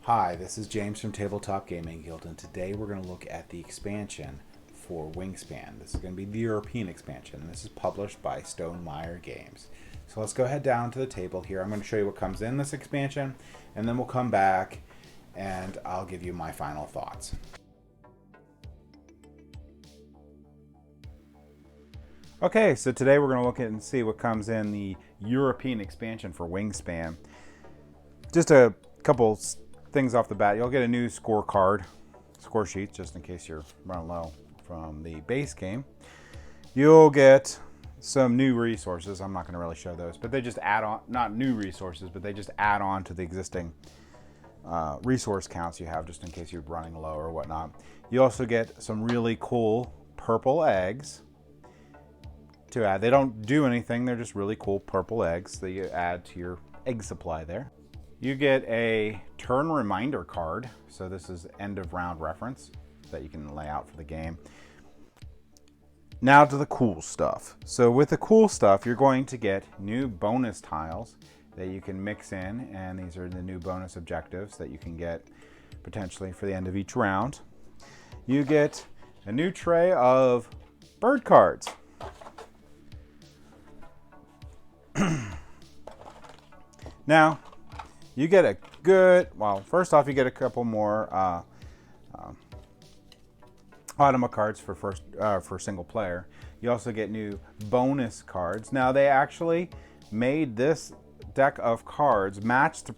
Hi, this is James from Tabletop Gaming Guild, and today we're going to look at the expansion for Wingspan. This is going to be the European expansion, and this is published by Stonemaier Games. So let's go ahead down to the table here. I'm going to show you what comes in this expansion, and then we'll come back and I'll give you my final thoughts. Okay, so today we're going to look at and see what comes in the European expansion for Wingspan. Just a couple things off the bat. You'll get a new score sheet, just in case you're running low from the base game. You'll get some new resources. I'm not going to really show those, but they just add on, not new resources, but they just add on to the existing resource counts you have, just in case you're running low or whatnot. You also get some really cool purple eggs to add. They don't do anything. They're just really cool purple eggs that you add to your egg supply there. You get a turn reminder card. So this is end of round reference that you can lay out for the game. Now to the cool stuff. So with the cool stuff, you're going to get new bonus tiles that you can mix in, and these are the new bonus objectives that you can get potentially for the end of each round. You get a new tray of bird cards. Now, you get a good, well, first off, you get a couple more automa cards for single player. You also get new bonus cards. Now, they actually made this deck of cards match the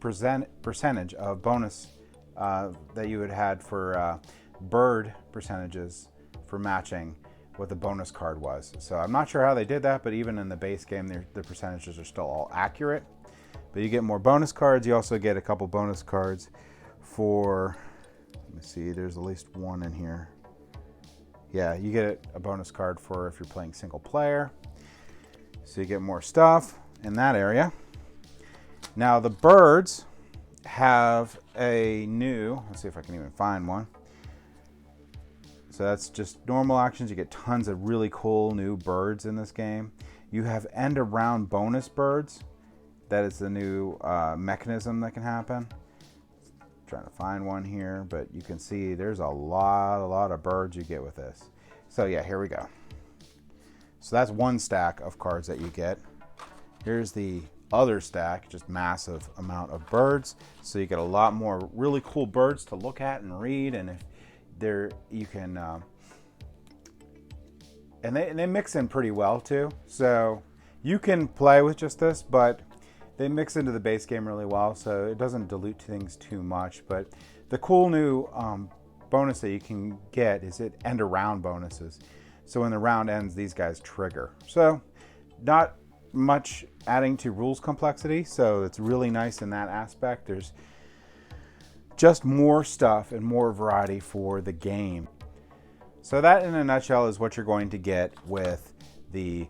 percentage of bonus that you had for bird percentages for matching what the bonus card was. So I'm not sure how they did that, but even in the base game, the percentages are still all accurate. But you get more bonus cards. You also get a couple bonus cards for, let me see, there's at least one in here. Yeah, you get a bonus card for if you're playing single player. So you get more stuff in that area. Now the birds have a new, let's see if I can even find one. So that's just normal actions. You get tons of really cool new birds in this game. You have end of round bonus birds. That is the new mechanism that can happen. Trying to find one here, but you can see there's a lot of birds you get with this. So yeah, here we go. So that's one stack of cards that you get. Here's the other stack, just massive amount of birds. So you get a lot more really cool birds to look at and read, and if there you can, and they mix in pretty well too. So you can play with just this, but they mix into the base game really well, so it doesn't dilute things too much. But the cool new bonus that you can get is it end of round bonuses. So when the round ends, these guys trigger. So not much adding to rules complexity, so it's really nice in that aspect. There's just more stuff and more variety for the game. So that in a nutshell is what you're going to get with the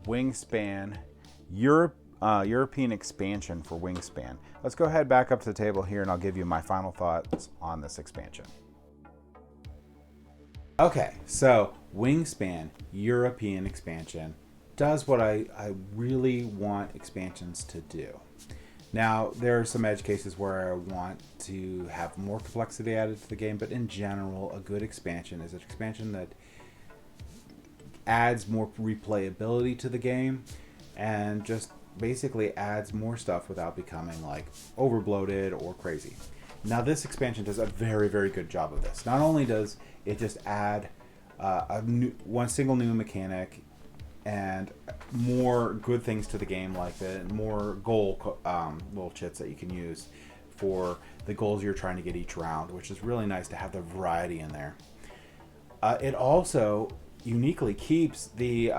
Wingspan European expansion for Wingspan. Let's go ahead back up to the table here and I'll give you my final thoughts on this expansion. Okay, so Wingspan European expansion does what I really want expansions to do. Now, there are some edge cases where I want to have more complexity added to the game, but in general, a good expansion is an expansion that adds more replayability to the game and just basically adds more stuff without becoming like over bloated or crazy. Now this expansion does a very good job of this. Not only does it just add one single new mechanic and more good things to the game, like the more goal little chits that you can use for the goals you're trying to get each round, which is really nice to have the variety in there. It also uniquely keeps the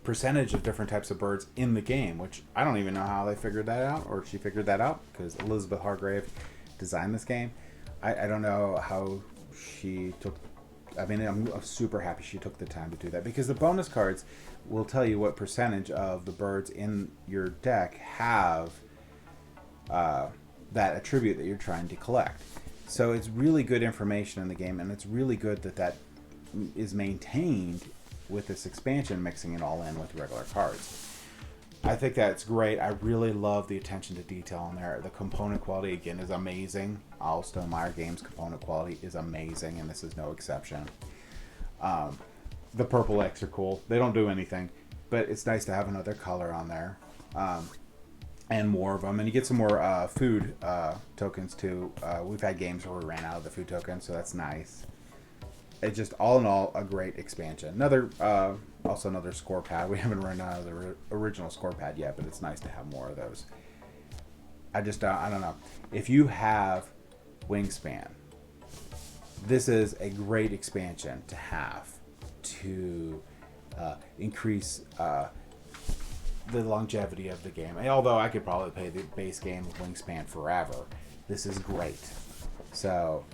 percentage of different types of birds in the game, which I don't even know how they figured that out, or she figured that out, because Elizabeth Hargrave designed this game. I don't know how she took, I mean, I'm super happy she took the time to do that, because the bonus cards will tell you what percentage of the birds in your deck have that attribute that you're trying to collect. So it's really good information in the game, and it's really good that that is maintained with this expansion, mixing it all in with regular cards. I think that's great. I really love the attention to detail on there. The component quality, again, is amazing. All Stonemaier Games component quality is amazing, and this is no exception. The purple X are cool. They don't do anything, but it's nice to have another color on there. And more of them. And you get some more food tokens, too. We've had games where we ran out of the food tokens, so that's nice. It's just, all in all, a great expansion. Also another score pad. We haven't run out of the original score pad yet, but it's nice to have more of those. I don't know. If you have Wingspan, this is a great expansion to have to increase the longevity of the game. Although I could probably play the base game of Wingspan forever, this is great. So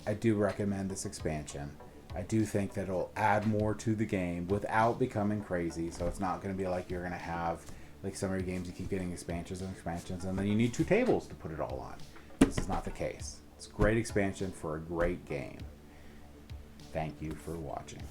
I do recommend this expansion. I do think that it'll add more to the game without becoming crazy. So it's not going to be like you're going to have, like some of your games, you keep getting expansions, and then you need 2 tables to put it all on. This is not the case. It's a great expansion for a great game. Thank you for watching.